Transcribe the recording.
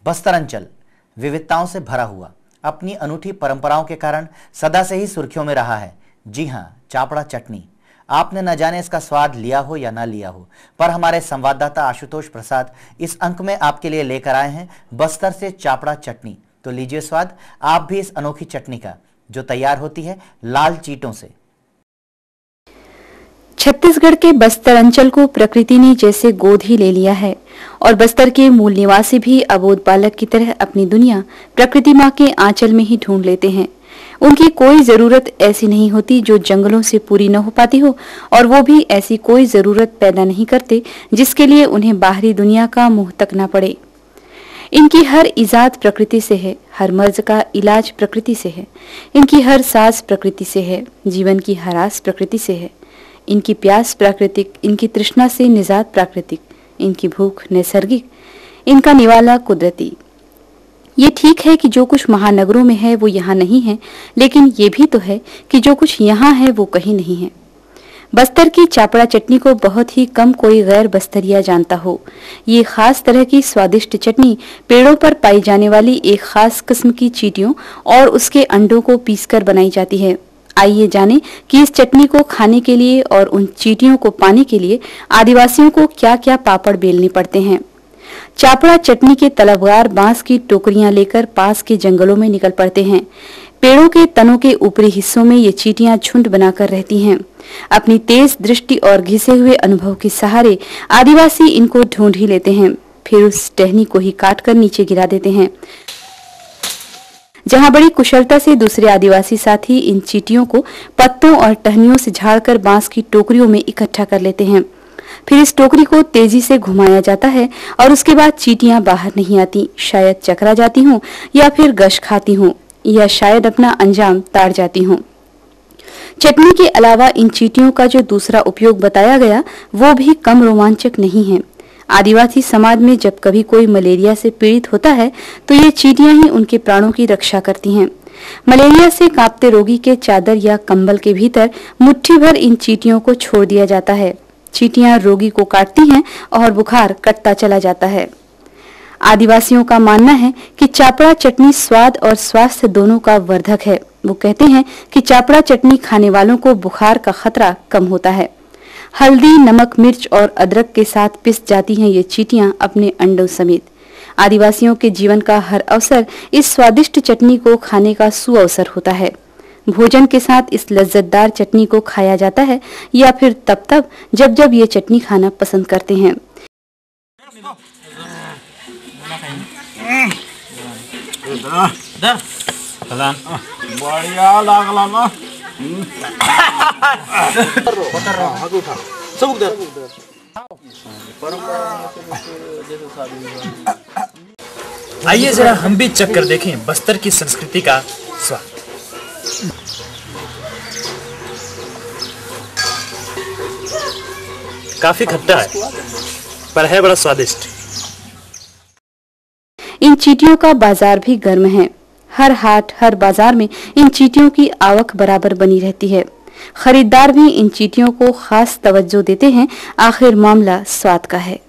बस्तर अंचल विविधताओं से भरा हुआ अपनी अनूठी परंपराओं के कारण सदा से ही सुर्खियों में रहा है। जी हां, चापड़ा चटनी। आपने न जाने इसका स्वाद लिया हो या ना लिया हो, पर हमारे संवाददाता आशुतोष प्रसाद इस अंक में आपके लिए लेकर आए हैं बस्तर से चापड़ा चटनी। तो लीजिए स्वाद आप भी इस अनोखी चटनी का, जो तैयार होती है लाल चीटों से। छत्तीसगढ़ के बस्तर अंचल को प्रकृति ने जैसे गोद ही ले लिया है और बस्तर के मूल निवासी भी अबोध बालक की तरह अपनी दुनिया प्रकृति माँ के आंचल में ही ढूंढ लेते हैं। उनकी कोई जरूरत ऐसी नहीं होती जो जंगलों से पूरी न हो पाती हो, और वो भी ऐसी कोई जरूरत पैदा नहीं करते जिसके लिए उन्हें बाहरी दुनिया का मुंह तकना पड़े। इनकी हर इजाद प्रकृति से है, हर मर्ज का इलाज प्रकृति से है, इनकी हर सांस प्रकृति से है, जीवन की हर आस प्रकृति से है। इनकी प्यास प्राकृतिक, इनकी तृष्णा से निजात प्राकृतिक, इनकी भूख नैसर्गिक, इनका निवाला कुदरती। ये ठीक है कि जो कुछ महानगरों में है वो यहाँ नहीं है, लेकिन ये भी तो है कि जो कुछ यहाँ है वो कहीं नहीं है। बस्तर की चापड़ा चटनी को बहुत ही कम कोई गैर बस्तरिया जानता हो। ये खास तरह की स्वादिष्ट चटनी पेड़ों पर पाई जाने वाली एक खास किस्म की चींटियों और उसके अंडों को पीसकर बनाई जाती है। आइए जानें कि इस चटनी को खाने के लिए और उन चींटियों को पाने के लिए आदिवासियों को क्या क्या पापड़ बेलने पड़ते हैं। चापड़ा चटनी के तलबगार बांस की टोकरियां लेकर पास के जंगलों में निकल पड़ते हैं। पेड़ों के तनों के ऊपरी हिस्सों में ये चींटियां झुंड बनाकर रहती हैं। अपनी तेज दृष्टि और घिसे हुए अनुभव के सहारे आदिवासी इनको ढूंढ ही लेते हैं, फिर उस टहनी को ही काटकर नीचे गिरा देते हैं, जहां बड़ी कुशलता से दूसरे आदिवासी साथी इन चींटियों को पत्तों और टहनियों से झाड़कर बांस की टोकरियों में इकट्ठा कर लेते हैं। फिर इस टोकरी को तेजी से घुमाया जाता है और उसके बाद चींटियां बाहर नहीं आती, शायद चकरा जाती हों या फिर गश खाती हों या शायद अपना अंजाम ताड़ जाती हों। चटनी के अलावा इन चींटियों का जो दूसरा उपयोग बताया गया वो भी कम रोमांचक नहीं है। आदिवासी समाज में जब कभी कोई मलेरिया से पीड़ित होता है तो ये चींटियां ही उनके प्राणों की रक्षा करती हैं। मलेरिया से कांपते रोगी के चादर या कंबल के भीतर मुट्ठी भर इन चींटियों को छोड़ दिया जाता है। चींटियां रोगी को काटती हैं और बुखार कटता चला जाता है। आदिवासियों का मानना है कि चापड़ा चटनी स्वाद और स्वास्थ्य दोनों का वर्धक है। वो कहते हैं कि चापड़ा चटनी खाने वालों को बुखार का खतरा कम होता है। हल्दी, नमक, मिर्च और अदरक के साथ पिस जाती हैं ये चींटियां अपने अंडों समेत। आदिवासियों के जीवन का हर अवसर इस स्वादिष्ट चटनी को खाने का सुअवसर होता है। भोजन के साथ इस लज्जतदार चटनी को खाया जाता है या फिर तब जब ये चटनी खाना पसंद करते हैं। आइए जरा हम भी चक्कर देखें बस्तर की संस्कृति का स्वाद। काफी खट्टा है पर है बड़ा स्वादिष्ट। इन चींटियों का बाजार भी गर्म है। हर हाट, हर बाजार में इन चींटियों की आवक बराबर बनी रहती है। खरीदार भी इन चींटियों को खास तवज्जो देते हैं। आखिर मामला स्वाद का है।